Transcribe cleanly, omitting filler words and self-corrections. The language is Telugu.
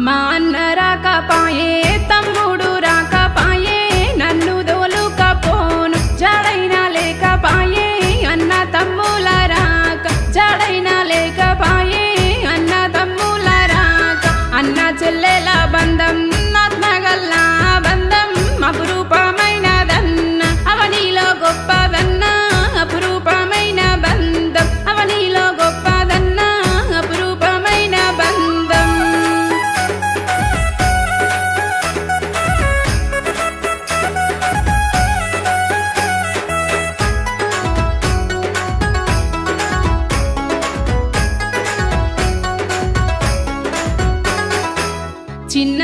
మా అన్న రాకపాయే తమ్ముడు రాకపాయే నన్ను దోలుకపోను జడైనా లేకపాయే అన్న తమ్ముల రాక జడైనా లేకపాయే అన్న తమ్ముల రాక అన్న చెల్లెల బంధం ఆత్మగల్ల బంధం అపురూపమైనదన్న అవనిలో గొప్పదన్న అపురూపమైన బంధం అవనిలో గొప్పదన్న అపురూపమైన బంధం చిన్న